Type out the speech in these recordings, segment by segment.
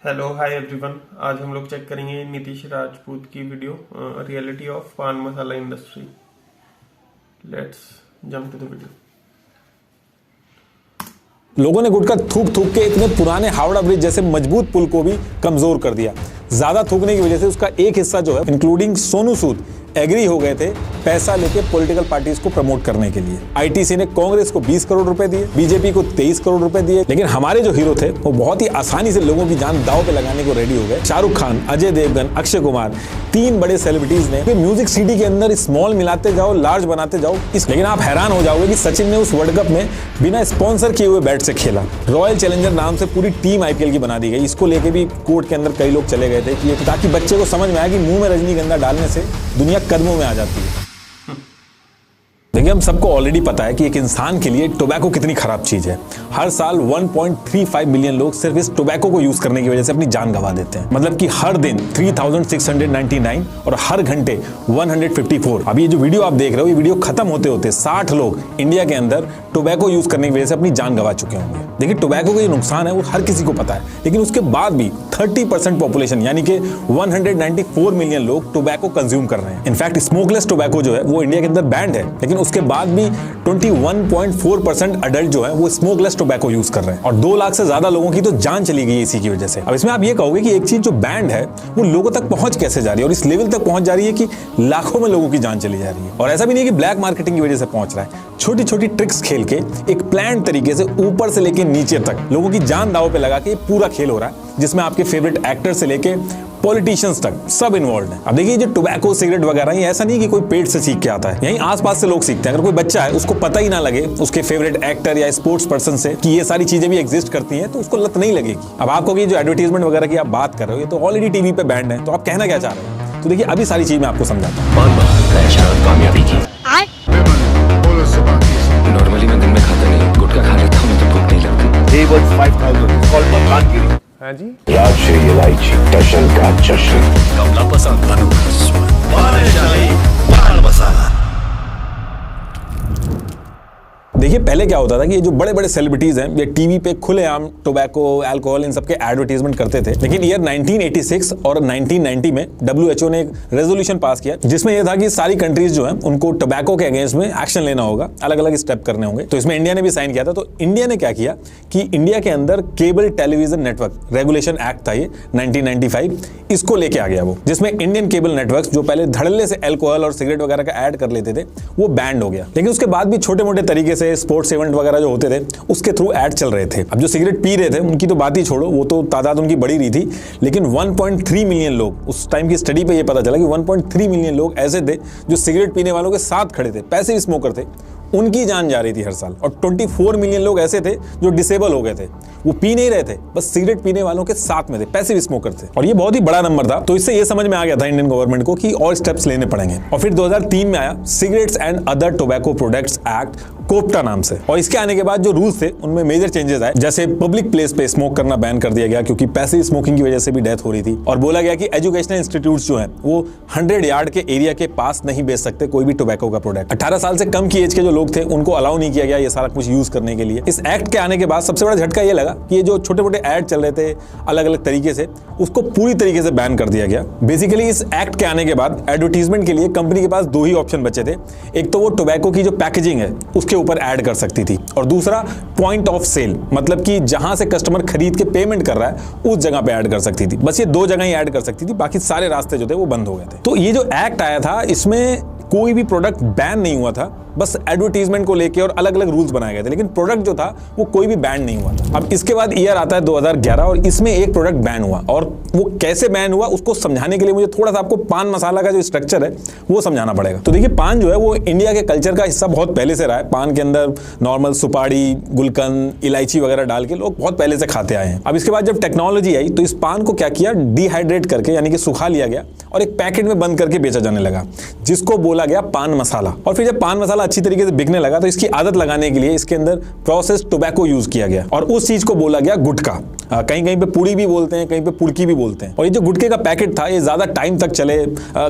Hello hi everyone. आज हम लोग चेक करेंगे नीतीश राजपूत की video reality of paan masala industry. Let's jump to the video. लोगों ने गुटखा थूक थूक के इतने पुराने हावड़ा ब्रिज जैसे मजबूत पुल को भी कमजोर कर दिया। ज्यादा थूकने की वजह से उसका एक हिस्सा जो है इंक्लूडिंग सोनू सूद एग्री हो गए थे पैसा लेके पॉलिटिकल पार्टीज को प्रमोट करने के लिए। आईटीसी ने कांग्रेस को 20 करोड़ रुपए दिए, बीजेपी को 23 करोड़ रुपए दिए। लेकिन हमारे जो हीरो थे वो बहुत ही आसानी से लोगों की जान दांव पे लगाने को रेडी हो गए। शाहरुख खान, अजय देवगन, अक्षय कुमार, तीन बड़े सेलिब्रिटीज ने म्यूजिक सीडी के अंदर स्मॉल मिलाते जाओ, लार्ज बनाते जाओ। लेकिन आप हैरान हो जाओगे कि सचिन ने उस वर्ल्ड कप में बिना स्पॉन्सर किए हुए बैट से खेला। रॉयल चैलेंजर नाम से पूरी टीम आईपीएल की बना दी गई। इसको लेके भी कोर्ट के अंदर कई लोग चले गए थे कि ताकि बच्चे को समझ में आए कि मुंह में रजनीगंधा डालने से दुनिया कदमों में आ जाती है। देखिए, हम सबको ऑलरेडी पता है कि एक इंसान के लिए टोबैको कितनी खराब चीज है। हर साल 1.35 मिलियन लोग सिर्फ इस टोबैको को यूज करने की वजह से अपनी जान गंवा देते हैं। मतलब कि हर दिन 3699 और हर घंटे 154। अब ये जो वीडियो आप देख रहे हो, ये वीडियो खत्म होते होते 60 लोग इंडिया के अंदर टोबैको यूज करने की वजह से अपनी जान गंवा चुके होंगे। देखिए, टोबैको का ये नुकसान है वो हर किसी को पता है, लेकिन उसके बाद भी 30% पॉपुलेशन यानी कि 194 मिलियन लोग टोबैको कंज्यूम कर रहे हैं। इनफैक्ट स्मोकलेस टोबैको जो है वो इंडिया के अंदर बैंड है, लेकिन उसके बाद भी 21.4% अडल्ट जो है वो स्मोकलेस टोबैको यूज कर रहे हैं। और 2 लाख से ज्यादा लोगों की तो जान चली गई इसी की वजह से। अब इसमें आप ये कहोगे कि एक चीज जो बैंड है वो लोगों तक पहुंच कैसे जा रही है, और इस लेवल तक पहुंच जा रही है कि लाखों में लोगों की जान चली जा रही है। और ऐसा भी नहीं है कि ब्लैक मार्केटिंग की वजह से पहुंच रहा है। छोटी छोटी ट्रिक्स खेल के एक प्लान तरीके से ऊपर से लेके नीचे तक लोगों की जान दांव पे लगा के पूरा खेल हो रहा है, जिसमें आपके फेवरेट एक्टर से लेके पॉलिटिशियंस तक सब इन्वॉल्व है। अब देखिए, जो टोबैको सिगरेट वगैरह ये ऐसा नहीं कि कोई पेट से सीख के आता है, यहीं आसपास से लोग सीखते हैं। अगर कोई बच्चा है उसको पता ही ना लगे उसके फेवरेट एक्टर या स्पोर्ट्स पर्सन से कि ये सारी चीजें भी एग्जिस्ट करती हैं, तो उसको लत नहीं लगेगी। अब आपको कि जो एडवर्टाइजमेंट वगैरह की आप बात कर रहे हो, ये तो ऑलरेडी टीवी पे बैंड है, तो आप कहना क्या चाह रहे हो? तो देखिए, अभी सारी चीज मैं आपको समझाता हूँ। कामयाबी की नॉर्मली मैं दिन में खाता नहीं, गुटखा खा लेता हूँ, मुझे भूख नहीं लगती। 5,000 हाँ जी, राजशाही इलायची टशन का जश्न कमला पसंद मसाला। देखिए, पहले क्या होता था कि ये जो बड़े बड़े सेलिब्रिटीज हैं ये टीवी पे खुलेआम टोबैको, अल्कोहल इन सबके एडवर्टाइजमेंट करते थे। लेकिन ईयर 1986 और 1990 में WHO ने एक रेजोल्यूशन पास किया जिसमें यह था कि सारी कंट्रीज जो हैं उनको टोबैको के अगेंस्ट में एक्शन लेना होगा, अलग अलग स्टेप करने होंगे। तो इसमें इंडिया ने भी साइन किया था। तो इंडिया ने क्या किया कि इंडिया के अंदर cable television network regulation act था ये 1995, इसको लेके आ गया वो, जिसमें इंडियन केबल नेटवर्क जो पहले धड़ल्ले से अल्कोहल और सिगरेट वगैरह का ऐड कर लेते थे वो बैंड हो गया। लेकिन उसके बाद भी छोटे मोटे तरीके से स्पोर्ट्स इवेंट वगैरह जो होते थे उसके थ्रू ऐड चल रहे थे। अब जो सिगरेट पी रहे थे उनकी तो बात ही छोड़ो, वो तो तादाद उनकी बढ़ी रही थी। लेकिन 1.3 मिलियन लोग, उस टाइम की स्टडी पे ये पता चला कि 1.3 मिलियन लोग ऐसे थे जो सिगरेट पीने वालों के साथ खड़े थे, पैसिव स्मोकर थे, उनकी जान जा रही थी हर साल। और 24 मिलियन लोग ऐसे थे जो डिसेबल हो गए थे, वो पी नहीं रहे थे, बस सिगरेट पीने वालों के साथ में थे, पैसिव स्मोकर थे। और ये बहुत ही बड़ा नंबर था। तो इससे ये समझ में आ गया था इंडियन गवर्नमेंट को कि और स्टेप्स लेने पड़ेंगे। और फिर 2003 में आया cigarettes and other tobacco products act, कोप्टा नाम से। और इसके आने के बाद जो रूल्स थे उनमें मेजर चेंजेस आए, जैसे पब्लिक प्लेस पे स्मोक करना बैन कर दिया गया क्योंकि पैसिव स्मोकिंग की वजह से भी डेथ हो रही थी। और बोला गया कि एजुकेशनल इंस्टीट्यूट्स जो हैं वो 100 यार्ड के एरिया के पास नहीं बेच सकते कोई भी टोबैको का प्रोडक्ट। 18 साल से कम की एज के जो लोग थे उनको अलाउ नहीं किया गया ये सारा कुछ यूज करने के लिए। इस एक्ट के आने के बाद सबसे बड़ा झटका ये लगा कि ये जो छोटे मोटे ऐड चल रहे थे अलग अलग तरीके से, उसको पूरी तरीके से बैन कर दिया गया। बेसिकली इस एक्ट के आने के बाद एडवर्टीजमेंट के लिए कंपनी के पास 2 ही ऑप्शन बचे थे। एक तो वो टोबैको की जो पैकेजिंग है उसके ऊपर ऐड कर सकती थी, और दूसरा पॉइंट ऑफ सेल, मतलब कि जहां से कस्टमर खरीद के पेमेंट कर रहा है उस जगह पे ऐड कर सकती थी। बस ये 2 जगह ही ऐड कर सकती थी, बाकी सारे रास्ते जो थे वो बंद हो गए थे। तो ये जो एक्ट आया था इसमें कोई भी प्रोडक्ट बैन नहीं हुआ था, बस एडवर्टीजमेंट को लेके और अलग अलग रूल्स बनाए गए थे, लेकिन प्रोडक्ट जो था वो कोई भी बैन नहीं हुआ था। अब इसके बाद ईयर आता है 2011 और इसमें एक प्रोडक्ट बैन हुआ, और वो कैसे बैन हुआ उसको समझाने के लिए मुझे थोड़ा सा आपको पान मसाला का जो स्ट्रक्चर है वो समझाना पड़ेगा। तो देखिए, पान जो है वो इंडिया के कल्चर का हिस्सा बहुत पहले से रहा है। पान के अंदर नॉर्मल सुपारी, गुलकंद, इलायची वगैरह डाल के लोग बहुत पहले से खाते आए हैं। अब इसके बाद जब टेक्नोलॉजी आई तो इस पान को क्या किया, डिहाइड्रेट करके यानी कि सुखा लिया गया और एक पैकेट में बंद करके बेचा जाने लगा, जिसको बोला गया पान मसाला। और फिर जब पान मसाला अच्छी तरीके से बिकने लगा तो इसकी आदत लगाने के लिए इसके अंदर प्रोसेस्ड टोबैको यूज किया गया और उस चीज को बोला गया गुटखा। कहीं कहीं पे पुड़ी भी बोलते हैं, कहीं पे पुड़की भी बोलते हैं। और ये जो गुटखे का पैकेट था ये ज़्यादा टाइम तक चले,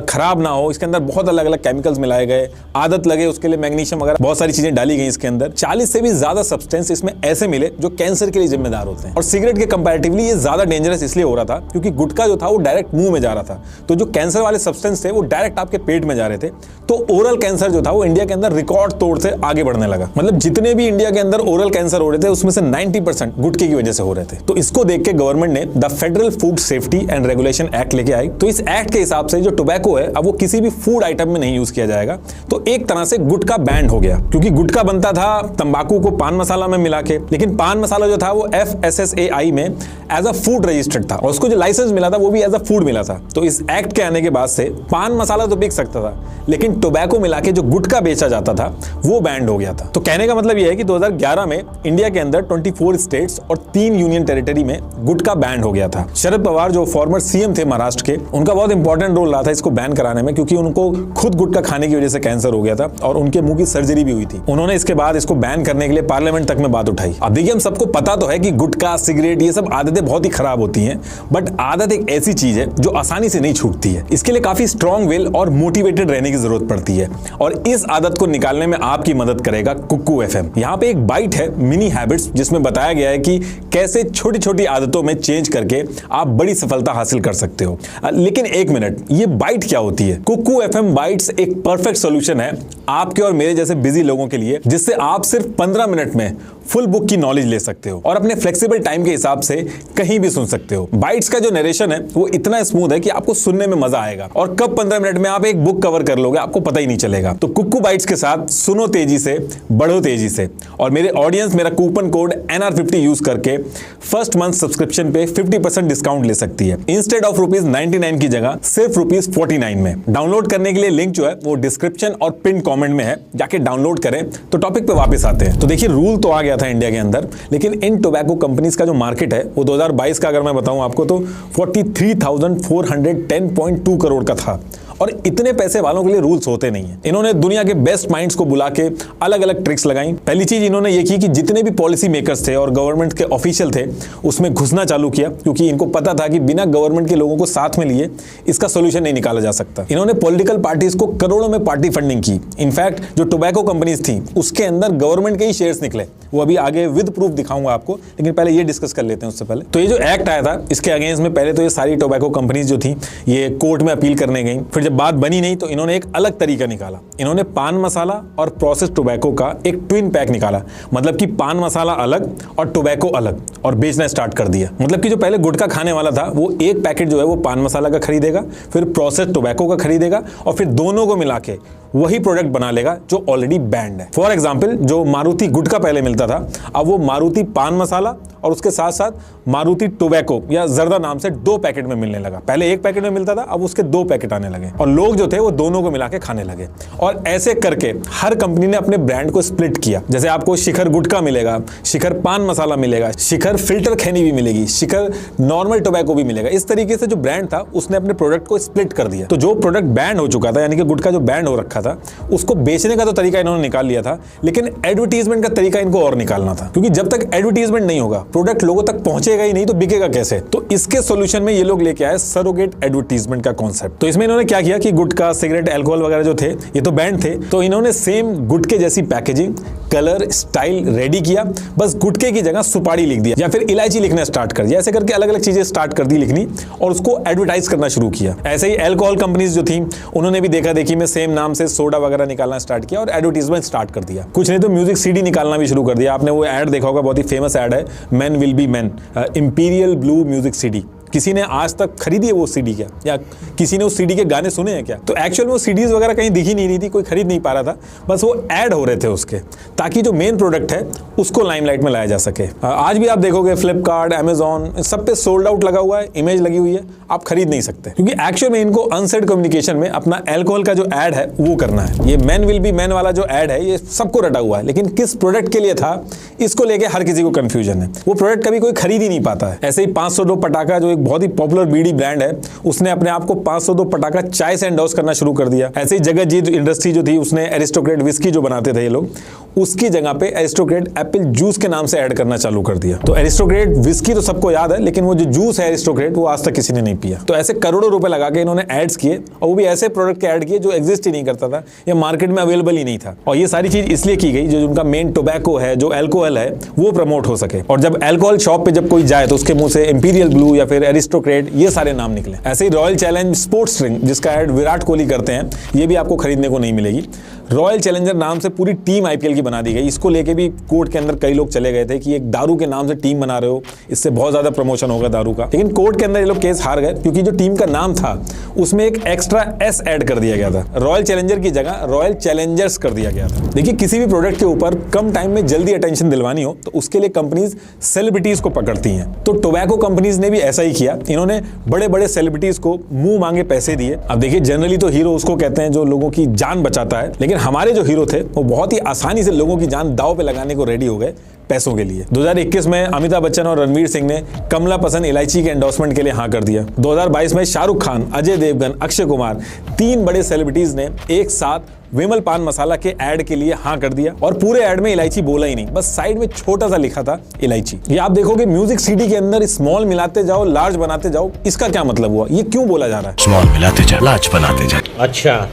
खराब ना हो, इसके अंदर बहुत अलग अलग केमिकल्स मिलाए गए, आदत लगे उसके लिए मैग्नीशियम वगैरह बहुत सारी चीज़ें डाली गई इसके अंदर। 40 से भी ज़्यादा सब्सटेंस इसमें ऐसे मिले जो कैंसर के लिए जिम्मेदार होते हैं। और सिगरेट के कंपैरेटिवली ये ज़्यादा डेंजरस इसलिए हो रहा था क्योंकि गुटखा जो था वो डायरेक्ट मुंह में जा रहा था, तो जो कैंसर वाले सब्सटेंस थे वो डायरेक्ट आपके पेट में जा रहे थे। तो ओरल कैंसर जो था वो इंडिया के अंदर रिकॉर्ड तोड़ से आगे बढ़ने लगा। मतलब जितने भी इंडिया के अंदर ओरल कैंसर हो रहे थे उसमें से 90% गुटखे की वजह से हो रहे थे। तो इसको देख के गवर्नमेंट ने the federal food safety and regulation act लेके आई। तो इस एक्ट के हिसाब से जो टोबैको है अब वो किसी भी फूड आइटम में नहीं यूज किया जाएगा। तो एक तरह से गुटखा बैंड हो गया, क्योंकि गुटखा बनता था तंबाकू को पान मसाला में मिला के, लेकिन पान मसाला जो था वो FSSAI में एज अ फूड रजिस्टर्ड था और उसको जो लाइसेंस मिला था वो भी एज अ फूड मिला था। तो इस एक्ट के आने के बाद से पान मसाला तो बिक सकता था, लेकिन टोबैको मिला के जो गुटखा बेचा जाता था वो बैंड हो गया था। तो कहने का मतलब ये है कि 2011 में इंडिया के अंदर 24 स्टेट्स और 3 यूनियन टेरिटरी में गुटखा बैंड हो गया था। शरद पवार जो फॉर्मर सीएम थे महाराष्ट्र के, उनका बहुत इंपॉर्टेंट रोल रहा था इसको बैन कराने में, क्योंकि उनको खुद गुटखा खाने की वजह से कैंसर हो गया था और उनके मुंह की सर्जरी भी हुई थी। उन्होंने इसके बाद इसको बैन करने के लिए पार्लियामेंट तक में बात उठाई। अब देखिए, हम सबको पता तो है कि गुटखा, सिगरेट, ये सब आदतें बहुत ही खराब होती हैं, बट आदत एक ऐसी चीज है जो आसानी से नहीं छूटती है। इसके लिए काफी स्ट्रॉन्ग विल और मोटिवेटेड रहने की जरूरत पड़ती है, और इस आदत को निकालने में आपकी मदद करेगा कुक्कू FM। यहाँ पे एक बाइट है मिनी हैबिट्स, जिसमें बताया गया है कि कैसे छोटी छोटी आदतों में चेंज करके आप बड़ी सफलता हासिल कर सकते हो। लेकिन एक मिनट, ये बाइट क्या होती है? कुक्कू FM बाइट्स एक परफेक्ट सोल्यूशन है आपके और मेरे जैसे बिजी लोगों के लिए, जिससे आप सिर्फ 15 मिनट में फुल बुक की नॉलेज ले सकते हो और अपने फ्लेक्सिबल टाइम के हिसाब से कहीं भी सुन सकते हो। बाइट्स का जो नरेशन है वो इतना स्मूथ है कि आपको सुनने में मजा आएगा, और कब 15 मिनट में आप एक बुक कवर कर लोगे आपको पता ही नहीं चलेगा। तो कुक्कू बाइट्स के साथ सुनो तेजी से, बढ़ो तेजी से। और मेरे ऑडियंस मेरा कूपन कोड NR50 यूज करके फर्स्ट मंथ सब्सक्रिप्शन पे 50% डिस्काउंट ले सकती है। इंस्टेड ऑफ ₹99 की जगह सिर्फ ₹49 में। डाउनलोड करने के लिए लिंक जो है वो डिस्क्रिप्शन और पिन कमेंट में है, जाके डाउनलोड करें। तो टॉपिक पे वापस आते हैं। तो देखिए, रूल तो आ गया था इंडिया के अंदर, लेकिन इन टोबैको कंपनीज का जो मार्केट है वो 2022 का अगर मैं बताऊं आपको तो 43,410.2 करोड़ का था। और इतने पैसे वालों के लिए रूल्स होते नहीं है। इन्होंने दुनिया के बेस्ट माइंड्स को बुला के अलग अलग ट्रिक्स लगाई। पहली चीज इन्होंने ये की कि जितने भी पॉलिसी मेकर्स थे और गवर्नमेंट के ऑफिशियल थे उसमें घुसना चालू किया, क्योंकि इनको पता था कि बिना गवर्नमेंट के लोगों को साथ में लिए इसका सोल्यूशन नहीं निकाला जा सकता। इन्होंने पॉलिटिकल पार्टीज को करोड़ों में पार्टी फंडिंग की। इनफैक्ट जो टोबैको कंपनीज थी उसके अंदर गवर्नमेंट के ही शेयर्स निकले, वो अभी आगे विद प्रूफ दिखाऊंगा आपको, लेकिन पहले ये डिस्कस कर लेते हैं उससे पहले। तो ये जो एक्ट आया था इसके अगेंस्ट में पहले तो ये सारी टोबैको कंपनीज जो थी ये कोर्ट में अपील करने गई। फिर जब बात बनी नहीं तो इन्होंने एक अलग तरीका निकाला। इन्होंने पान मसाला और प्रोसेस टोबैको का एक ट्विन पैक निकाला, मतलब कि पान मसाला अलग और टोबैको अलग, और बेचना स्टार्ट कर दिया। मतलब कि जो पहले गुटखा खाने वाला था वो एक पैकेट जो है वो पान मसाला का खरीदेगा, फिर प्रोसेस टोबैको का खरीदेगा, और फिर दोनों को मिला के वही प्रोडक्ट बना लेगा जो ऑलरेडी बैंड है। फॉर एग्जाम्पल, जो मारुति गुटखा पहले मिलता था अब वो मारुति पान मसाला और उसके साथ साथ मारुति टोबैको या जर्दा नाम से 2 पैकेट में मिलने लगा। पहले एक पैकेट में मिलता था, अब उसके 2 पैकेट आने लगे, और लोग जो थे वो दोनों को मिला के खाने लगे। और ऐसे करके हर कंपनी ने अपने ब्रांड को स्प्लिट किया। जैसे आपको शिखर गुटखा मिलेगा, शिखर पान मसाला मिलेगा, शिखर फिल्टर खैनी भी मिलेगी, शिखर नॉर्मल टोबैको भी मिलेगा। इस तरीके से जो ब्रांड था उसने अपने प्रोडक्ट को स्प्लिट कर दिया। तो जो प्रोडक्ट बैंड हो चुका था, यानी कि गुटखा जो बैंड हो रखा था, उसको बेचने का तो तरीका इन्होंने निकाल लिया था, लेकिन एडवर्टीजमेंट का तरीका इनको और निकालना था, क्योंकि जब तक एडवर्टीजमेंट नहीं होगा प्रोडक्ट लोगों तक पहुंचेगा ही नहीं, तो बिकेगा कैसे? तो इसके सॉल्यूशन में ये लोग लेके आए सरोगेट एडवर्टीजमेंट का कॉन्सेप्ट। तो इसमें इन्होंने क्या किया कि गुटखा, सिगरेट, अल्कोहल वगैरह जो थे ये तो बैंड थे, तो इन्होंने सेम गुटके जैसी पैकेजिंग, कलर, स्टाइल रेडी किया, बस गुटके की जगह सुपारी लिख दिया या फिर इलायची लिखना स्टार्ट कर दिया। ऐसे करके अलग अलग चीजें स्टार्ट कर दी लिखनी, और उसको एडवर्टाइज करना शुरू किया। ऐसे ही अल्कोहल कंपनीज जो थी उन्होंने भी देखा देखी में सेम नाम से सोडा वगैरह निकालना स्टार्ट किया और एडवर्टीजमेंट स्टार्ट कर दिया। कुछ नहीं तो म्यूजिक CD निकालना भी शुरू कर दिया। आपने वो ऐड देखा होगा, बहुत ही फेमस ऐड है, man will be man, imperial blue music CD। किसी ने आज तक खरीदी है वो CD क्या? या किसी ने उस CD के गाने सुने हैं क्या? तो एक्चुअल में वो CDs वगैरह कहीं दिख ही नहीं रही थी, कोई खरीद नहीं पा रहा था, बस वो ऐड हो रहे थे उसके, ताकि जो मेन प्रोडक्ट है उसको लाइमलाइट में लाया जा सके। आज भी आप देखोगे फ्लिपकार्ट, अमेजॉन, सब पे सोल्ड आउट लगा हुआ है, इमेज लगी हुई है, आप खरीद नहीं सकते, क्योंकि एक्चुअल में इनको अनसेड कम्युनिकेशन में अपना अल्कोहल का जो ऐड है वो करना है। ये मैन विल बी मैन वाला जो ऐड है ये सबको रटा हुआ है, लेकिन किस प्रोडक्ट के लिए था इसको लेके हर किसी को कंफ्यूजन है। वो प्रोडक्ट कभी कोई खरीद ही नहीं पाता है। ऐसे ही 500 पटाखा जो एक बहुत ही पॉपुलर बीड़ी ब्रांड है, उसने अपने आप को 502 पटाखा चाय से एंडोर्स करना शुरू कर दिया। ऐसे ही जगतजीत इंडस्ट्री जो थी, उसने एरिस्टोक्रेट विस्की जो बनाते थे ये लोग, उसकी जगह पे एरिस्टोक्रेट एप्पल जूस के नाम से ऐड करना चालू कर दिया। तो एरिस्टोक्रेट विस्की तो सबको याद है, लेकिन वो जो जूस है एरिस्टोक्रेट, वो आज तक किसी ने नहीं पिया। तो ऐसे करोड़ों रुपए लगा के इन्होंने एड्स किए, और वो भी ऐसे प्रोडक्ट के ऐड किए जो एग्जिस्ट ही नहीं करता था या मार्केट में अवेलेबल ही नहीं था। और ये सारी चीज इसलिए की गई जो उनका मेन टोबैको है, जो अल्कोहल है, वो प्रमोट हो सके। और जब अल्कोहल शॉप पे जब कोई जाए तो उसके मुंह से इंपीरियल ब्लू या फिर एरिस्टोक्रेट ये सारे नाम निकले। ऐसे ही रॉयल चैलेंज स्पोर्ट्स ड्रिंक, जिसका ऐड विराट कोहली करते हैं, ये भी आपको खरीदने को नहीं मिलेगी। रॉयल चैलेंजर नाम से पूरी टीम आईपीएल की बना दी गई। इसको लेके भी कोर्ट के अंदर कई लोग चले गए थे कि एक दारू के नाम से टीम बना रहे हो, इससे बहुत ज्यादा प्रमोशन होगा दारू का। लेकिन कोर्ट के अंदर ये लोग केस हार गए, क्योंकि जो टीम का नाम था उसमें एक एक्स्ट्रा एस ऐड कर दिया गया था। रॉयल चैलेंजर की जगह रॉयल चैलेंजर्स कर दिया गया था। देखिए, किसी भी प्रोडक्ट के ऊपर कम टाइम में जल्दी अटेंशन दिलवानी हो तो उसके लिए कंपनीज सेलिब्रिटीज को पकड़ती हैं। तो टोबैको कंपनीज ने भी ऐसा ही किया। इन्होंने बड़े बड़े सेलिब्रिटीज को मुंह मांगे पैसे दिए। अब देखिए, जनरली तो हीरो उसको कहते हैं जो लोगों की जान बचाता है, लेकिन हमारे जो हीरो थे वो बहुत ही आसानी से लोगों की जान दांव पे लगाने को रेडी हो गए पैसों के लिए। 2021 में अमिताभ बच्चन और रणवीर सिंह ने कमला पसंद इलायची के एंडोर्समेंट के लिए हाँ कर दिया। 2022 में शाहरुख खान, अजय देवगन, अक्षय कुमार, 3 बड़े सेलिब्रिटीज ने एक साथ विमल पान मसाला के ऐड के लिए हाँ कर दिया। और पूरे ऐड में इलायची बोला ही नहीं, बस साइड में छोटा सा लिखा था इलायची। ये आप देखोगे म्यूजिक सीडी के अंदर स्मॉल मिलाते जाओ, लार्ज बनाते जाओ। इसका क्या मतलब हुआ? ये क्यों बोला जा रहा है? स्मॉल मिलाते जा, लार्ज बनाते जा। अच्छा,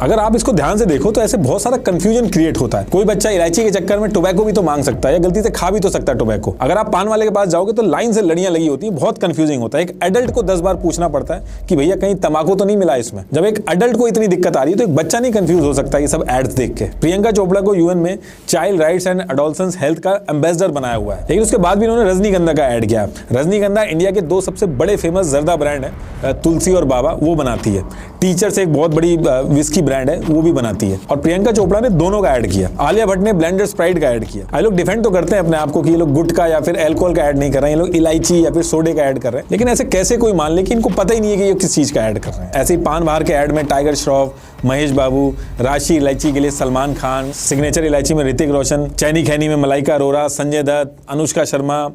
अगर आप इसको ध्यान से देखो तो ऐसे बहुत सारा कंफ्यूजन क्रिएट होता है। कोई बच्चा इलायची के चक्कर में टोबैको भी तो मांग सकता है या गलती से खा भी तो सकता है टोबैको। अगर आप पान वाले के पास जाओगे तो लाइन से लड़ियां लगी होती है, बहुत कंफ्यूजिंग होता है। एक एडल्ट को 10 बार पूछना पड़ता है कि भैया कहीं तंबाकू तो नहीं मिला इसमें। जब एक एडल्ट को इतनी दिक्कत आ रही है तो एक बच्चा नहीं कंफ्यूज हो सकता ये सब एड्स देख के। प्रियंका चोपड़ा को यूएन में child rights and adolescence health का एम्बेसडर बनाया हुआ है, लेकिन उसके बाद भी उन्होंने रजनीगंधा का ऐड किया। रजनीगंधा इंडिया के 2 सबसे बड़े फेमस जर्दा ब्रांड है, तुलसी और बाबा, वो बनाती है। टीचर से एक बहुत बड़ी विस्की ब्रांड है, वो भी बनाती है। और प्रियंका चोपड़ा ने दोनों का ऐड किया। आलिया भट्ट ने ब्लेंडर स्प्राइट का ऐड किया। ये लोग डिफेंड तो करते हैं अपने आप को कि ये लोग गुटखा या फिर अल्कोहल का ऐड नहीं कर रहे हैं, ये लोग इलायची या फिर सोडे का ऐड कर रहे हैं। लेकिन ऐसे कैसे कोई मान ले कि इनको पता ही नहीं है कि ये किस चीज का ऐड कर रहे हैं। ऐसे ही पान बाहर के ऐड में टाइगर श्रॉफ, महेश बाबू, राशि इलायची के लिए सलमान खान, सिग्नेचर इलायची में ऋतिक रोशन, चैनी खैनी में मलाइका अरोरा, संजय दत्त, अनुष्का शर्मा,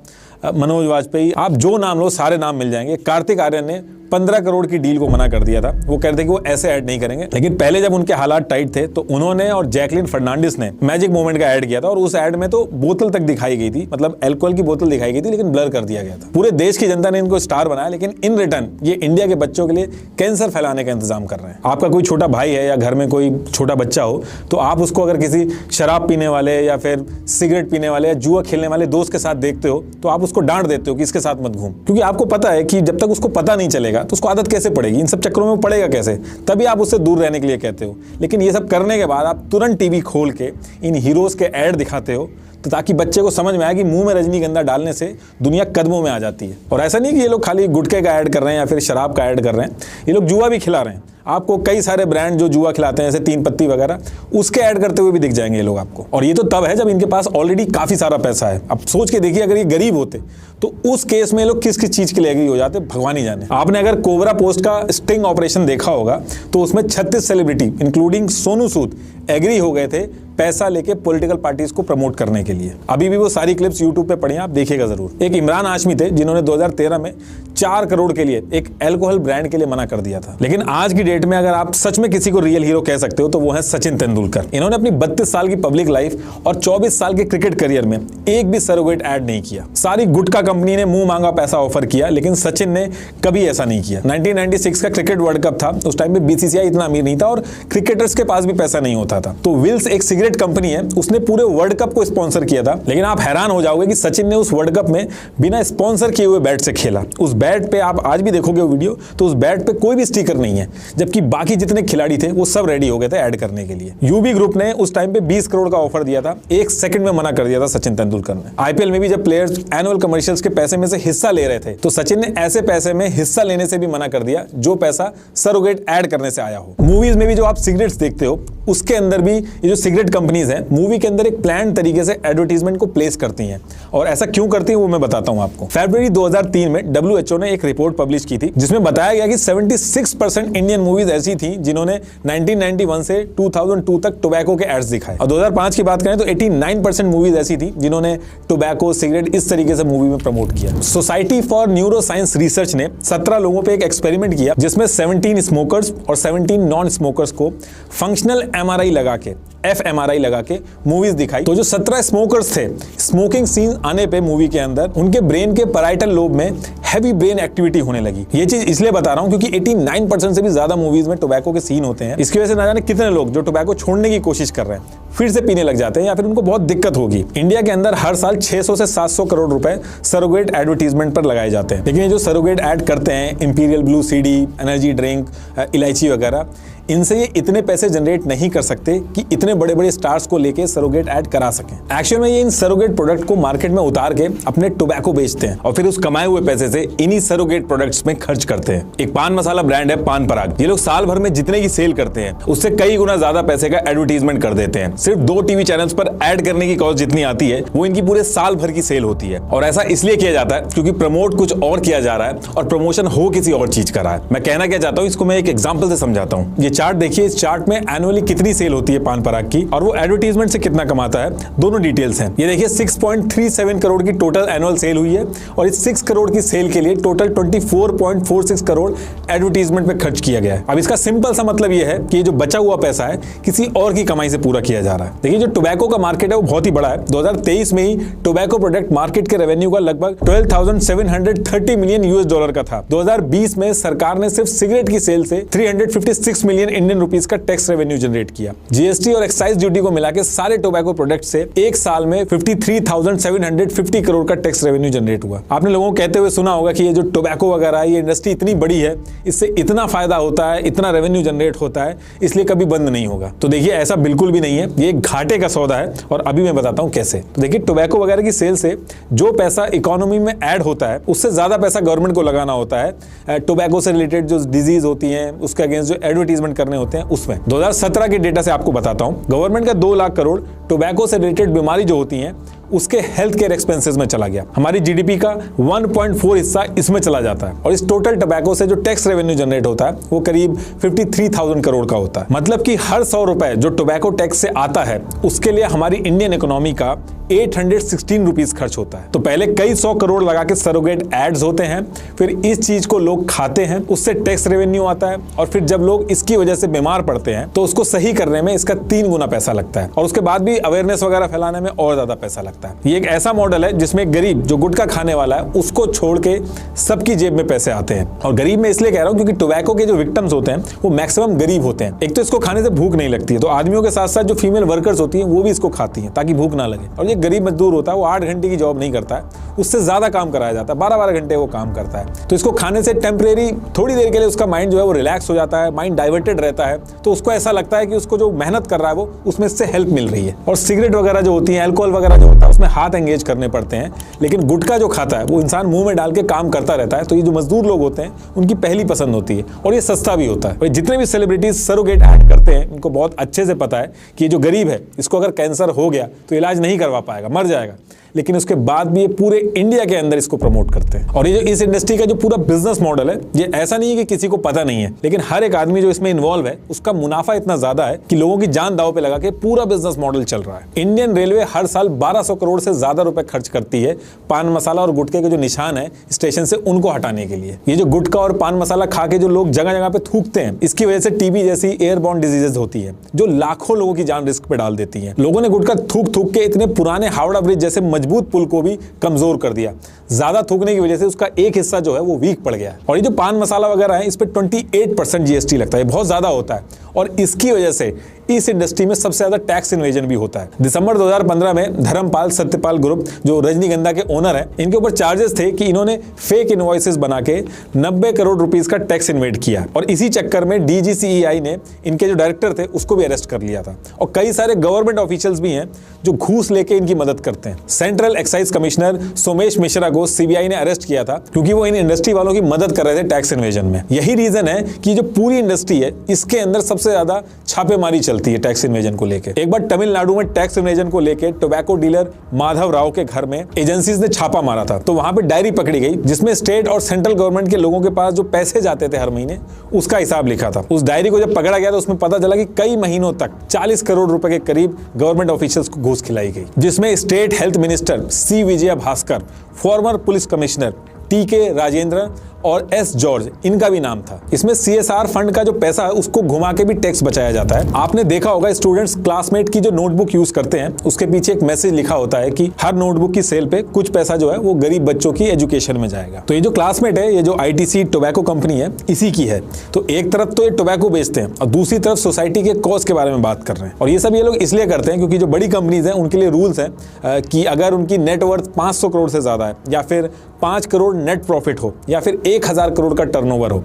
मनोज वाजपेयी, आप जो नाम लो सारे नाम मिल जाएंगे। कार्तिक आर्यन ने 15 करोड़ की डील को मना कर दिया था। वो कहते थे कि वो ऐसे ऐड नहीं करेंगे, लेकिन पहले जब उनके हालात टाइट थे तो उन्होंने और जैकलिन फर्नांडिस ने मैजिक मोमेंट का ऐड किया था। और उस ऐड में तो बोतल तक दिखाई गई थी, मतलब अल्कोहल की बोतल दिखाई गई थी, लेकिन ब्लर कर दिया गया था। पूरे देश की जनता ने इनको स्टार बनाया, लेकिन इन रिटर्न ये इंडिया के बच्चों के लिए कैंसर फैलाने का इंतजाम कर रहे हैं। आपका कोई छोटा भाई है या घर में कोई छोटा बच्चा हो तो आप उसको अगर किसी शराब पीने वाले या फिर सिगरेट पीने वाले या जुआ खेलने वाले दोस्त के साथ देखते हो तो आप उसको डांट देते हो कि इसके साथ मत घूम, क्योंकि आपको पता है कि जब तक उसको पता नहीं चलेगा तो उसको आदत कैसे पड़ेगी, इन सब चक्करों में पड़ेगा कैसे, तभी आप उससे दूर रहने के लिए कहते हो। लेकिन ये सब करने के बाद आप तुरंत टीवी खोल के इन हीरोज के ऐड दिखाते हो, तो ताकि बच्चे को समझ में आए कि मुंह में रजनीगंधा डालने से दुनिया कदमों में आ जाती है। और ऐसा नहीं कि ये लोग खाली गुटखे का ऐड कर रहे हैं या फिर शराब का ऐड कर रहे हैं, ये लोग जुआ भी खिला रहे हैं। आपको कई सारे ब्रांड जो जुआ खिलाते हैं, जैसे 3 पत्ती वगैरह, उसके ऐड करते हुए भी दिख जाएंगे ये लोग आपको। और ये तो तब है जब इनके पास ऑलरेडी काफी सारा पैसा है। अब सोच के देखिए, अगर ये गरीब होते तो उस केस में ये लोग किस किस चीज के लिए एग्री हो जाते, भगवान ही जाने। आपने अगर कोबरा पोस्ट का स्टिंग ऑपरेशन देखा होगा तो उसमें 36 celebrity including Sonu Sood agree हो गए थे पैसा लेके पॉलिटिकल पार्टीज को प्रमोट करने के लिए। अभी भी वो सारी क्लिप्स यूट्यूब पे पड़ी हैं, आप देखिएगा जरूर। एक इमरान हाशमी थे जिन्होंने 2013 में 4 करोड़ के लिए एक अल्कोहल ब्रांड के लिए मना कर दिया था। लेकिन आज की डेट में अगर आप सच में किसी को रियल हीरो कह सकते हो तो वो है सचिन तेंदुलकर। इन्होंने अपनी 32 साल की पब्लिक लाइफ और 24 साल के क्रिकेट करियर में एक भी सरोगेट ऐड नहीं किया। सारी गुटखा कंपनी ने मुंह मांगा पैसा ऑफर किया, लेकिन सचिन ने कभी ऐसा नहीं किया। 1996 का क्रिकेट वर्ल्ड कप था, उस टाइम पे बीसीसीआई इतना अमीर नहीं था और क्रिकेटर्स के पास भी पैसा नहीं होता था। तो विल्स एक सिगरेट कंपनी है, उसने पूरे वर्ल्ड कप को स्पॉन्सर किया था। लेकिन आप हैरान हो जाओगे कि सचिन ने उस वर्ल्ड कप में बिना स्पॉन्सर किए हुए बैट से खेला। उस बैट पे आप आज भी देखोगे वीडियो तो उस बैट पे कोई भी स्टिकर नहीं है, जबकि बाकी जितने खिलाड़ी थे वो सब रेडी हो गए थे ऐड करने के लिए। यूबी ग्रुप ने उस टाइम पे 20 करोड़ का ऑफर दिया था, 1 सेकंड में मना कर दिया था सचिन तेंदुलकर ने। आईपीएल में भी जब प्लेयर्स एनुअल कमर्शियल्स के पैसे में से हिस्सा ले रहे थे तो सचिन ने ऐसे पैसे में हिस्सा लेने से भी मना कर दिया जो पैसा सरोगेट ऐड करने से आया हो। मूवीज में भी जो आप सिगरेट्स देखते हो उसके अंदर भी ये जो सिगरेट कंपनीज हैं मूवी के अंदर एक प्लान तरीके से एडवर्टीजमेंट को प्लेस करती हैं। और ऐसा क्यों करती हैं वो मैं बताता हूं आपको। फरवरी 2003 में WHO WHO ने एक रिपोर्ट पब्लिश की थी जिसमें बताया गया कि 76% इंडियन मूवीज ऐसी थी जिन्होंने 1991 से 2002 तक टोबैको के एड्स दिखाए, और 2005 की बात करें तो 89% मूवीज ऐसी थी जिन्होंने टोबैको, सिगरेट इस तरीके से मूवी में प्रमोट किया। Society for neuro science research ने 17 लोगों पे एक एक्सपेरिमेंट किया जिसमें 17 स्मोकर्स और 17 नॉन स्मोकर्स को फंक्शनल MRI लगा के, fMRI लगा के मूवीज दिखाई। तो जो 17 स्मोकर्स थे, स्मोकिंग सीन आने पे मूवी के अंदर उनके ब्रेन के पैराइटल लोब में हैवी ब्रेन एक्टिविटी होने लगी। ये चीज इसलिए बता रहा हूं क्योंकि 89% से भी ज्यादा मूवीज में टोबैको के सीन होते हैं। इसकी वजह से ना जाने कितने लोग जो टोबैको छोड़ने की कोशिश कर रहे हैं फिर से पीने लग जाते हैं या फिर उनको बहुत दिक्कत होगी। इंडिया के अंदर हर साल 600 से 700 करोड़ रुपए सरोगेट एडवर्टीजमेंट पर लगाए जाते हैं, लेकिन ये जो सरोगेट ऐड करते हैं, imperial blue CD, energy drink, इलायची वगैरह, इनसे ये इतने पैसे जनरेट नहीं कर सकते कि इतने बड़े बड़े स्टार्स को लेके सरोगेट ऐड करा सकें। एक्चुअल में ये इन सरोगेट प्रोडक्ट को मार्केट में उतार के अपने टोबैको बेचते हैं और फिर उस कमाए हुए पैसे से इन्हीं सरोगेट प्रोडक्ट्स में खर्च करते हैं। एक पान मसाला ब्रांड है पान पराग, ये लोग साल भर में जितने की सेल करते हैं उससे कई गुना ज्यादा पैसे का एडवर्टीजमेंट कर देते हैं। सिर्फ 2 टीवी चैनल्स पर ऐड करने की कॉस्ट जितनी आती है वो इनकी पूरे साल भर की सेल होती है, और ऐसा इसलिए किया जाता है क्योंकि प्रमोट कुछ और किया जा रहा है और प्रमोशन हो किसी और चीज का रहा है। मैं कहना क्या चाहता हूं इसको मैं एक एग्जांपल से समझाता हूं। ये चार्ट देखिए, इस चार्ट में एनुअली कितनी सेल होती है पान पराग की और वो एडवर्टीजमेंट से कितना कमाता है, दोनों डिटेल्स हैं। ये देखिए 6.37 करोड़ की टोटल एनुअल सेल हुई है और इस 6 करोड़ की सेल के लिए टोटल 24.46 करोड़ एडवर्टीजमेंट पे खर्च किया गया है। अब इसका सिंपल सा मतलब ये है कि ये जो बचा हुआ पैसा है किसी और की कमाई से पूरा किया जा रहा है। देखिए जो टोबैको का मार्केट है वो बहुत ही बड़ा है। 2023 में ही टोबैको प्रोडक्ट मार्केट के रेवेन्यू का लगभग 12,730 मिलियन US डॉलर का था। 2020 में सरकार ने सिर्फ सिगरेट की सेल से 356 मिलियन इंडियन रुपीस का टैक्स रेवेन्यू जनरेट किया। GST और एक्साइज ड्यूटी को मिला के सारे टोबैको प्रोडक्ट से एक साल में 53,750 करोड़ का टैक्स रेवेन्यू जनरेट हुआ। आपने लोगों को कहते हुए सुना होगा कि ये जो टोबैको वगैरह ये इंडस्ट्री इतनी बड़ी है, इससे इतना फायदा होता है, इतना रेवेन्यू जनरेट होता है, इसलिए कभी बंद नहीं होगा। तो देखिए ऐसा बिल्कुल भी नहीं है, ये एक घाटे का सौदा है और अभी मैं बताता हूं कैसे। तो देखिए टोबैको वगैरह की सेल से जो पैसा इकोनॉमी में ऐड होता है उससे ज्यादा पैसा गवर्नमेंट को लगाना होता है टोबैको से रिलेटेड जो डिजीज होती है उसके अगेंस्ट जो एडवर्टीजमेंट करने होते हैं उसमें। 2017 के डेटा से आपको बताता हूं, गवर्नमेंट का 2 लाख करोड़ टोबैको से रिलेटेड बीमारी जो होती हैं उसके हेल्थ केयर एक्सपेंसेस में चला गया। हमारी जीडीपी का 1.4 हिस्सा इसमें चला जाता है और इस टोटल टोबैको से जो टैक्स रेवेन्यू जनरेट होता है वो करीब 53,000 करोड़ का होता है। मतलब कि हर 100 रुपए जो टोबैको टैक्स से आता है उसके लिए हमारी इंडियन इकोनॉमी का 816 रुपीस खर्च होता है। तो पहले कई 100 करोड़ लगा के सरोगेट एड्स होते हैं, फिर इस चीज को लोग खाते हैं, उससे टैक्स रेवेन्यू आता है और फिर जब लोग इसकी वजह से बीमार पड़ते हैं तो उसको सही करने में इसका 3 गुना पैसा लगता है और उसके बाद भी अवेयरनेस वगैरह फैलाने में और ज्यादा पैसा लगता है। ये एक ऐसा मॉडल है जिसमें गरीब जो गुटखा खाने वाला है उसको छोड़ के सबकी जेब में पैसे आते हैं। और गरीब में इसलिए कह रहा हूं क्योंकि टोबैको के जो विक्टिम्स होते हैं वो मैक्सिमम गरीब होते हैं। एक तो इसको खाने से भूख नहीं लगती है, तो आदमियों के साथ साथ जो फीमेल वर्कर्स होती हैं वो भी इसको खाती हैं ताकि भूख ना लगे। और ये गरीब मजदूर होता है वो 8 घंटे की जॉब नहीं करता है, उससे ज्यादा काम कराया जाता है, 12-12 घंटे वो काम करता है। तो इसको खाने से टेम्परेरी थोड़ी देर के लिए उसका माइंड जो है वो रिलैक्स हो जाता है, माइंड डाइवर्टेड रहता है, तो उसको ऐसा लगता है कि उसको जो मेहनत कर रहा है वो उसमें से हेल्प मिल रही है। और सिगरेट वगैरह जो होती है, अल्कोहल वगैरह जो होता है उसमें हाथ एंगेज करने पड़ते हैं, लेकिन गुटखा जो खाता है वो इंसान मुंह में डाल के काम करता रहता है। तो ये जो मजदूर लोग होते हैं उनकी पहली पसंद होती है और ये सस्ता भी होता है। जितने भी सेलिब्रिटीज सरोगेट ऐड करते हैं उनको बहुत अच्छे से पता है कि जो गरीब है इसको अगर कैंसर हो गया तो इलाज नहीं करवा पाएगा, मर जाएगा, लेकिन उसके बाद भी ये पूरे इंडिया के अंदर इसको प्रमोट करते हैं। और ये जो इस इंडस्ट्री का जो पूरा बिजनेस मॉडल है ये ऐसा नहीं है कि किसी को पता नहीं है, लेकिन हर एक आदमी जो इसमें इन्वॉल्व है उसका मुनाफा इतना ज्यादा है कि लोगों की जान दांव पे लगा के पूरा बिजनेस मॉडल चल रहा है। इंडियन रेलवे हर साल 1200 करोड़ से ज्यादा रुपए खर्च करती है पान मसाला और गुटखे के जो निशान है स्टेशन से उनको हटाने के लिए। ये जो गुटखा और पान मसाला खा के जो लोग जगह जगह पे थूकते हैं इसकी वजह से टीबी जैसी एयरबॉर्न डिजीजेज होती है जो लाखों लोगों की जान रिस्क पे डाल देती है। लोगों ने गुटखा थूक थूक के इतने पुराने हावड़ा ब्रिज जैसे मजबूत पुल को भी कमजोर कर दिया। ज्यादा थूकने की वजह से उसका एक हिस्सा जो है वो वीक पड़ गया है। और ये जो पान मसाला वगैरह है इस पे 28% जीएसटी लगता है, बहुत ज्यादा होता है और इसकी वजह से इस इंडस्ट्री में सबसे ज्यादा टैक्स इन्वेजन भी होता है। दिसंबर 2015 में धर्मपाल सत्यपाल ग्रुप जो रजनीगंधा के ओनर है इनके ऊपर चार्जेस थे कि इन्होंने फेक इनवॉइसेस बना के 90 करोड़ रुपीस का टैक्स इन्वेट किया और इसी चक्कर में DGCEI ने इनके जो डायरेक्टर थे उसको भी अरेस्ट कर लिया था। और कई सारे गवर्नमेंट ऑफिशियल्स भी हैं जो घूस लेके इनकी मदद करते हैं। Central excise commissioner Somesh Mishra को CBI ने अरेस्ट किया था क्योंकि वो इन इंडस्ट्री वालों की मदद कर रहे थे टैक्स इन्वेजन में। यही रीजन है कि जो पूरी इंडस्ट्री है इसके अंदर सबसे ज्यादा छापेमारी चल चलती है टैक्स इन्वेजन को लेकर। एक बार तमिलनाडु में टैक्स इन्वेजन को लेकर टोबैको डीलर माधव राव के घर में एजेंसीज ने छापा मारा था, तो वहां पे डायरी पकड़ी गई जिसमें स्टेट और सेंट्रल गवर्नमेंट के लोगों के पास जो पैसे जाते थे हर महीने उसका हिसाब लिखा था। उस डायरी को जब पकड़ा गया तो उसमें पता चला कि कई महीनों तक 40 करोड़ रुपए के करीब गवर्नमेंट ऑफिशियल्स को घूस खिलाई गई, जिसमें state health minister C Vijay Bhaskar, former police commissioner T K. Rajendra और एस. जॉर्ज इनका भी नाम था। इसमें CSR फंड का जो पैसा है उसको घुमा के भी टैक्स बचाया जाता है। आपने देखा होगा स्टूडेंट्स क्लासमेट की जो नोटबुक यूज करते हैं उसके पीछे एक मैसेज लिखा होता है कि हर नोटबुक की सेल पे कुछ पैसा जो है वो गरीब बच्चों की एजुकेशन में जाएगा। तो ये जो क्लासमेट है, ये जो ITC टोबैको कंपनी है, इसी की है। तो एक तरफ तो ये टोबैको बेचते हैं और दूसरी तरफ सोसाइटी के कॉज के बारे में बात कर रहे हैं। और ये सब ये लोग इसलिए करते हैं क्योंकि जो बड़ी कंपनीज हैं उनके लिए रूल्स हैं कि अगर उनकी नेटवर्थ 500 करोड़ से ज्यादा है या फिर 5 करोड़ नेट प्रॉफिट हो या फिर 1000 करोड़ का टर्नओवर हो,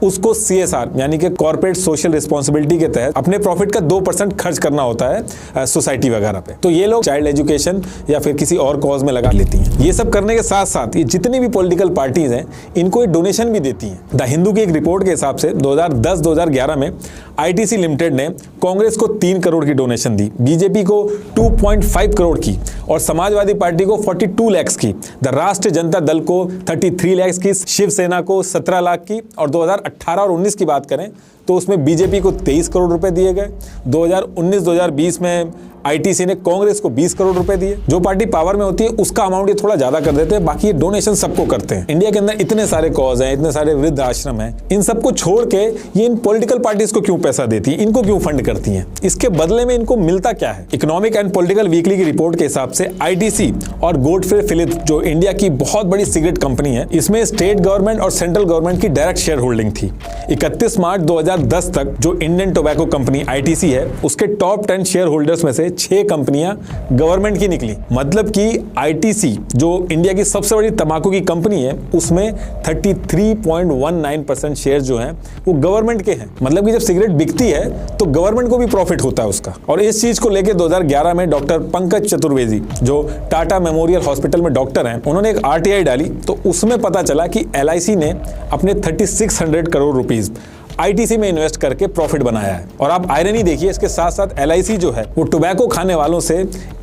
उसको CSR यानी कि कॉर्पोरेट सोशल रिस्पॉन्सिबिलिटी के तहत अपने प्रॉफिट का 2% खर्च करना होता है सोसाइटी वगैरह पे। तो ये लोग चाइल्ड एजुकेशन या फिर किसी और कॉज में लगा लेती हैं। ये सब करने के साथ साथ ये जितनी भी पॉलिटिकल पार्टीज हैं इनको ये डोनेशन भी देती हैं। द हिंदू की एक रिपोर्ट के हिसाब से 2010-2011 में ITC लिमिटेड ने कांग्रेस को 3 करोड़ की डोनेशन दी, बीजेपी को 2.5 करोड़ की और समाजवादी पार्टी को 42 लाख की, द राष्ट्रीय जनता दल को 33 लाख की, शिवसेना को 17 लाख की और 2018 और 19 की बात करें तो उसमें बीजेपी को 23 करोड़ रुपए दिए गए। 2019-2020 में ITC ने कांग्रेस को 20 करोड़ रुपए दिए। जो पार्टी पावर में होती है उसका अमाउंट ये थोड़ा ज्यादा कर देते हैं, बाकी ये डोनेशन सबको करते हैं। इंडिया के अंदर इतने सारे कॉज हैं, इतने सारे वृद्ध आश्रम हैं, इन सबको छोड़ के ये इन पॉलिटिकल पार्टीज को क्यों पैसा देती है, इनको क्यों फंड करती हैं, इसके बदले में इनको मिलता क्या है? इकोनॉमिक एंड पॉलिटिकल वीकली की रिपोर्ट के हिसाब से ITC और गोडफ्रे फिलिप्स जो इंडिया की बहुत बड़ी सिगरेट कंपनी है, इसमें स्टेट गवर्नमेंट और सेंट्रल गवर्नमेंट की डायरेक्ट शेयर होल्डिंग थी। 31 मार्च 2010 तक जो इंडियन टोबैको कंपनी ITC है उसके टॉप 10 शेयर होल्डर्स में से 6 कंपनियां गवर्नमेंट की निकली। मतलब कि ITC जो इंडिया की सबसे बड़ी तंबाकू की कंपनी है उसमें 33.19% शेयर जो हैं वो गवर्नमेंट के हैं। मतलब कि जब सिगरेट बिकती है तो गवर्नमेंट को भी प्रॉफिट होता है उसका। और इस चीज को लेकर 2011 में डॉक्टर पंकज चतुर्वेदी जो टाटा मेमोरियल हॉस्पिटल में डॉक्टर हैं, उन्होंने एक RTI डाली तो उसमें पता चला कि LIC ने अपने 3600 करोड़ रुपीस ITC में इन्वेस्ट करके प्रॉफिट बनाया है। और आप आयरनी देखिए, इसके साथ साथ LIC जो है वो टोबैको खाने वालों से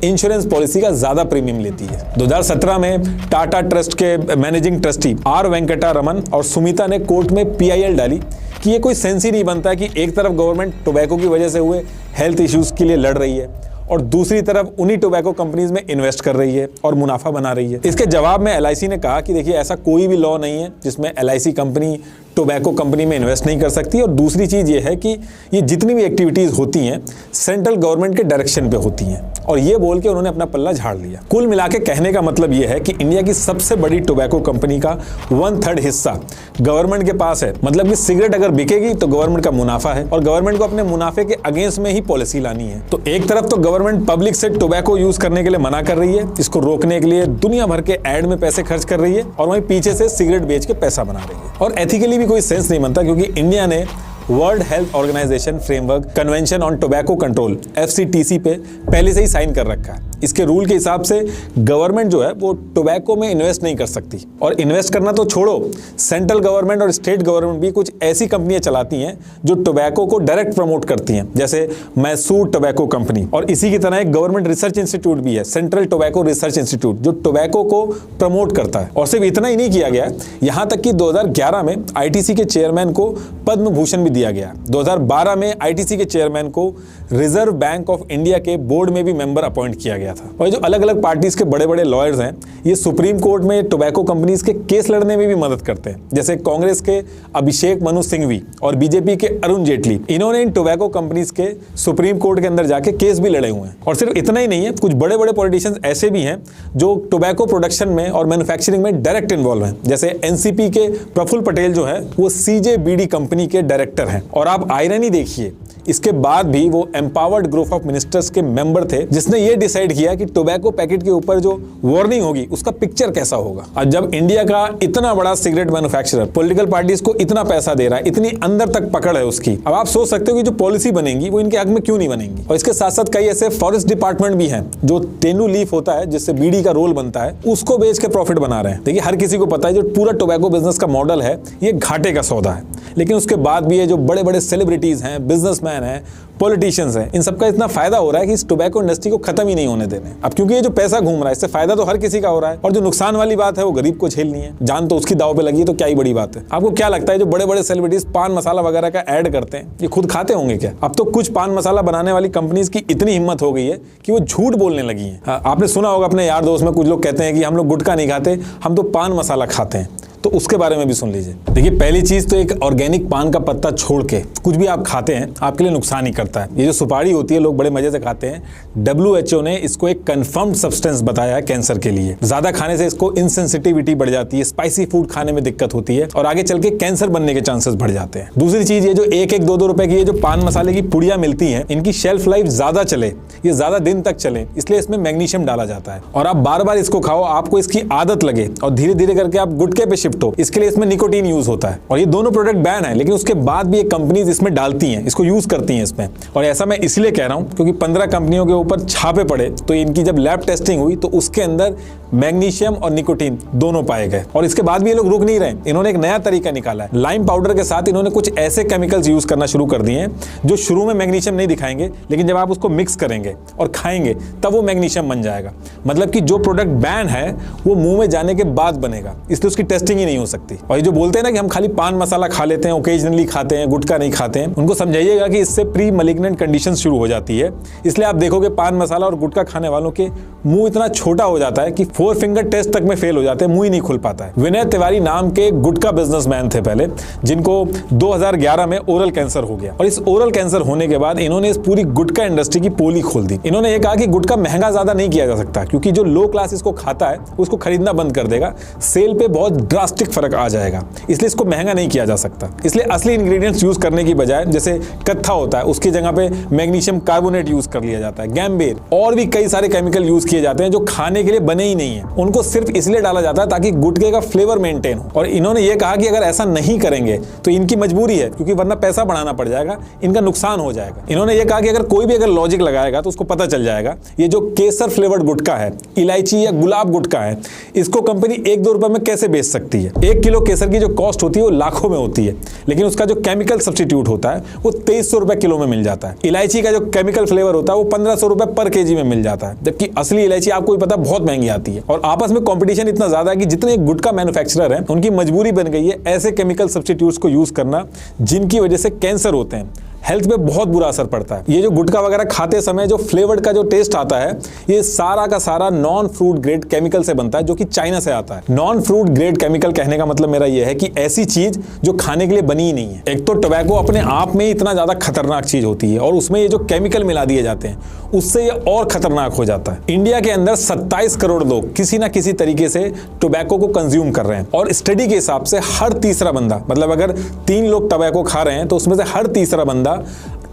इंश्योरेंस पॉलिसी का ज्यादा प्रीमियम लेती है। 2017 में टाटा ट्रस्ट के managing trustee R. Venkata Raman और सुमिता ने कोर्ट में PIL डाली कि ये कोई सेंस ही नहीं बनता कि एक तरफ गवर्नमेंट टोबैको की वजह से हुए हेल्थ इश्यूज के लिए लड़ रही है और दूसरी तरफ उन्हीं टोबैको कंपनीज में इन्वेस्ट कर रही है और मुनाफा बना रही है। इसके जवाब में LIC ने कहा कि देखिए ऐसा कोई भी लॉ नहीं है जिसमें LIC कंपनी टोबैको कंपनी में इन्वेस्ट नहीं कर सकती। और दूसरी चीज ये है कि ये जितनी भी एक्टिविटीज होती हैं सेंट्रल गवर्नमेंट के डायरेक्शन पे होती हैं। और ये बोल के उन्होंने अपना पल्ला झाड़ लिया। कुल मिला के कहने का मतलब ये है कि इंडिया की सबसे बड़ी टोबैको कंपनी का 1/3 हिस्सा गवर्नमेंट के पास है। मतलब कि सिगरेट अगर बिकेगी तो गवर्नमेंट का मुनाफा है और गवर्नमेंट को अपने मुनाफे के अगेंस्ट में ही पॉलिसी लानी है। तो एक तरफ तो गवर्नमेंट पब्लिक से टोबैको यूज करने के लिए मना कर रही है, इसको रोकने के लिए दुनिया भर के एड में पैसे खर्च कर रही है और वहीं पीछे से सिगरेट बेच के पैसा बना रही है। और एथिकली भी कोई सेंस नहीं बनता क्योंकि इंडिया ने world health organization framework convention on tobacco control FCTC पे पहले से ही साइन कर रखा है। इसके रूल के हिसाब से गवर्नमेंट जो है वो टोबैको में इन्वेस्ट नहीं कर सकती। और इन्वेस्ट करना तो छोड़ो, सेंट्रल गवर्नमेंट और स्टेट गवर्नमेंट भी कुछ ऐसी कंपनियां चलाती हैं जो टोबैको को डायरेक्ट प्रमोट करती हैं, जैसे मैसूर टोबैको कंपनी। और इसी की तरह एक गवर्नमेंट रिसर्च इंस्टीट्यूट भी है, सेंट्रल टोबैको रिसर्च इंस्टीट्यूट, जो टोबैको को प्रमोट करता है। और सिर्फ इतना ही नहीं किया गया, यहां तक कि 2011 में ITC के चेयरमैन को पद्म भूषण भी दिया गया। 2012 में ITC के चेयरमैन को रिजर्व बैंक ऑफ इंडिया के बोर्ड में भी मेंबर अपॉइंट किया गया था। और जो अलग अलग पार्टीज के बड़े बड़े लॉयर्स हैं, ये सुप्रीम कोर्ट में टोबैको कंपनीज के केस लड़ने में भी मदद करते हैं। जैसे कांग्रेस के अभिषेक मनु सिंघवी और बीजेपी के अरुण जेटली, इन्होंने इन टोबैको कंपनीज के सुप्रीम कोर्ट के अंदर जाके केस भी लड़े हुए हैं। और सिर्फ इतना ही नहीं है, कुछ बड़े बड़े पॉलिटिशियंस ऐसे भी हैं जो टोबैको प्रोडक्शन में और मैन्युफैक्चरिंग में डायरेक्ट इन्वॉल्व हैं। जैसे NCP के प्रफुल्ल पटेल जो है वो CJBD कंपनी के डायरेक्टर हैं। और आप आयरनी देखिए, इसके बाद भी वो एम्पावर्ड ग्रुप ऑफ मिनिस्टर्स के मेंबर थे जिसने ये डिसाइड किया कि टोबैको पैकेट के ऊपर जो वार्निंग होगी उसका पिक्चर कैसा होगा। और जब इंडिया का इतना बड़ा सिगरेट मैन्युफैक्चरर पॉलिटिकल पार्टीज को इतना पैसा दे रहा है, इतनी अंदर तक पकड़ है उसकी, अब आप सोच सकते हो कि जो पॉलिसी बनेगी वो इनके हक में क्यों नहीं बनेगी। और इसके साथ साथ कई ऐसे फॉरेस्ट डिपार्टमेंट भी हैं जो टेनू लीफ होता है जिससे बीड़ी का रोल बनता है, उसको बेच के प्रॉफिट बना रहे हैं। देखिए हर किसी को पता है जो पूरा टोबैको बिजनेस का मॉडल है ये घाटे का सौदा है। लेकिन उसके बाद भी ये जो बड़े बड़े सेलिब्रिटीज हैं, बिजनेसमैन हैं, पॉलिटिशियंस हैं, इन सबका इतना फायदा हो रहा है कि इस टोबैको इंडस्ट्री को खत्म ही नहीं होने देने। अब क्योंकि ये जो पैसा घूम रहा है, इससे फायदा तो हर किसी का हो रहा है, और जो नुकसान वाली बात है वो गरीब को झेलनी है। जान तो उसकी दाव पे लगी है, तो क्या ही बड़ी बात है। आपको क्या लगता है जो बड़े बड़े सेलिब्रिटीज पान मसाला वगैरह का ऐड करते हैं, ये खुद खाते होंगे क्या? अब तो कुछ पान मसाला बनाने वाली कंपनीज की इतनी हिम्मत हो गई है कि वो झूठ बोलने लगी है। आपने सुना होगा अपने यार दोस्त में कुछ लोग कहते हैं कि हम लोग गुटखा नहीं खाते, हम तो पान मसाला खाते हैं। तो उसके बारे में भी सुन लीजिए। देखिए, पहली चीज तो एक ऑर्गेनिक पान का पत्ता छोड़ के कुछ भी आप खाते हैं आपके लिए नुकसान ही करता है। ये जो सुपारी होती है लोग बड़े मजे से खाते हैं, WHO ने इसको एक कंफर्म्ड सब्सटेंस बताया है कैंसर के लिए। ज्यादा खाने से इसको इनसेंसिटिविटी बढ़ जाती है, स्पाइसी फूड खाने में दिक्कत होती है और आगे चल के कैंसर बनने के चांसेस बढ़ जाते हैं। दूसरी चीज, ये जो 1-2 रुपए की ये जो पान मसाले की पुड़िया मिलती है, इनकी शेल्फ लाइफ ज्यादा चले, ये ज्यादा दिन तक चले, इसलिए इसमें मैग्नीशियम डाला जाता है। और आप बार बार इसको खाओ, आपको इसकी आदत लगे और धीरे धीरे करके आप गुटखे पे शिफ्ट हो, इसके लिए इसमें निकोटीन यूज होता है। और ये दोनों प्रोडक्ट बैन है, लेकिन उसके बाद भी ये कंपनीज इसमें डालती हैं, इसको यूज करती हैं इसमें। और ऐसा मैं इसलिए कह रहा हूं क्योंकि 15 कंपनियों के ऊपर छापे पड़े, तो इनकी जब लैब टेस्टिंग हुई तो उसके अंदर मैग्नीशियम और निकोटीन दोनों पाए गए। और इसके बाद भी ये लोग रुक नहीं रहे, इन्होंने एक नया तरीका निकाला है। लाइम पाउडर के साथ इन्होंने कुछ ऐसे केमिकल्स यूज करना शुरू कर दिए हैं जो शुरू में मैग्नीशियम नहीं दिखाएंगे, लेकिन जब आप उसको मिक्स करेंगे और खाएंगे तब वो मैग्नीशियम बन जाएगा। मतलब कि जो प्रोडक्ट बैन है वो मुंह में जाने के बाद बनेगा, इसलिए उसकी टेस्टिंग ही नहीं हो सकती। और ये जो बोलते हैं ना कि हम खाली पान मसाला खा लेते हैं, ओकेजनली खाते हैं, गुटखा नहीं खाते हैं, उनको समझाइएगा कि इससे प्री मैलिग्नेंट कंडीशन शुरू हो जाती है। इसलिए आप देखोगे पान मसाला और गुटखा खाने वालों के मुंह इतना छोटा हो जाता है कि 4 फिंगर टेस्ट तक में फेल हो जाते हैं, मुंह ही नहीं खुल पाता है। विनय तिवारी नाम के गुटखा बिजनेसमैन थे पहले, जिनको 2011 में ओरल कैंसर हो गया। और इस ओरल कैंसर होने के बाद इन्होंने इस पूरी गुटखा इंडस्ट्री की पोली खोल दी। इन्होंने ये कहा कि गुटखा महंगा ज्यादा नहीं किया जा सकता, क्योंकि जो लो क्लास इसको खाता है उसको खरीदना बंद कर देगा, सेल पे बहुत ड्रास्टिक फर्क आ जाएगा, इसलिए इसको महंगा नहीं किया जा सकता। इसलिए असली इंग्रेडिएंट्स यूज करने की बजाय, जैसे कत्था होता है उसकी जगह पे मैग्नीशियम कार्बोनेट यूज कर लिया जाता है, गैम्बेर और भी कई सारे केमिकल यूज किए जाते हैं जो खाने के लिए बने ही नहीं है। उनको सिर्फ इसलिए डाला जाता है ताकि गुटखे का फ्लेवर मेंटेन हो। और इन्होंने ये कहा कि अगर ऐसा नहीं करेंगे तो इनकी मजबूरी है, क्योंकि वरना पैसा बढ़ाना पड़ जाएगा, इनका नुकसान हो जाएगा। इन्होंने ये कहा कि अगर कोई भी अगर लॉजिक लगाएगा तो उसको पता चल जाएगा ये जो केसर फ्लेवर्ड गुटखा है, इलायची या गुलाब गुटखा है, इसको कंपनी 1-2 रुपए में कैसे बेच सकती है। 1 किलो केसर की जो कॉस्ट होती है वो लाखों में होती है, लेकिन उसका जो केमिकल सब्स्टिट्यूट होता है वो 2300 रुपए किलो में मिल जाता है। इलायची का जो केमिकल फ्लेवर होता है वो 1500 रुपए पर केजी में मिल जाता है, जबकि असली इलायची आपको भी पता बहुत महंगी आती है। और आपस में कंपटीशन इतना ज्यादा है कि जितने गुटखा मैन्युफैक्चरर हैं उनकी मजबूरी बन गई है ऐसे केमिकल सब्स्टिट्यूट्स को यूज करना जिनकी वजह से कैंसर होते हैं, हेल्थ पे बहुत बुरा असर पड़ता है। ये जो गुटखा वगैरह खाते समय जो फ्लेवर्ड का जो टेस्ट आता है, ये सारा का सारा नॉन फ्रूट ग्रेड केमिकल से बनता है, जो कि चाइना से आता है। नॉन फ्रूट ग्रेड केमिकल कहने का मतलब मेरा ये है कि ऐसी चीज जो खाने के लिए बनी ही नहीं है। एक तो टोबैको अपने आप में इतना ज्यादा खतरनाक चीज होती है, और उसमें ये जो केमिकल मिला दिए जाते हैं उससे ये और खतरनाक हो जाता है। इंडिया के अंदर 27 करोड़ लोग किसी ना किसी तरीके से टोबैको को कंज्यूम कर रहे हैं, और स्टडी के हिसाब से हर तीसरा बंदा, मतलब अगर 3 लोग टोबैको खा रहे हैं तो उसमें से हर तीसरा बंदा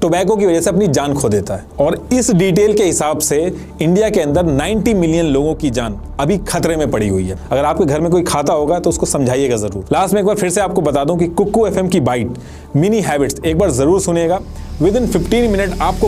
टोबैको की वजह से अपनी जान खो देता है। और इस डिटेल के हिसाब से इंडिया के अंदर 90 मिलियन लोगों की जान अभी खतरे में पड़ी हुई है। अगर आपके घर में कोई खाता होगा तो उसको समझाइएगा जरूर। लास्ट में एक बार फिर से आपको बता दूं कि कुक्कू FM की बाइट मिनी हैबिट्स एक बार जरूर सुनिएगा। विद इन 15 मिनट आपको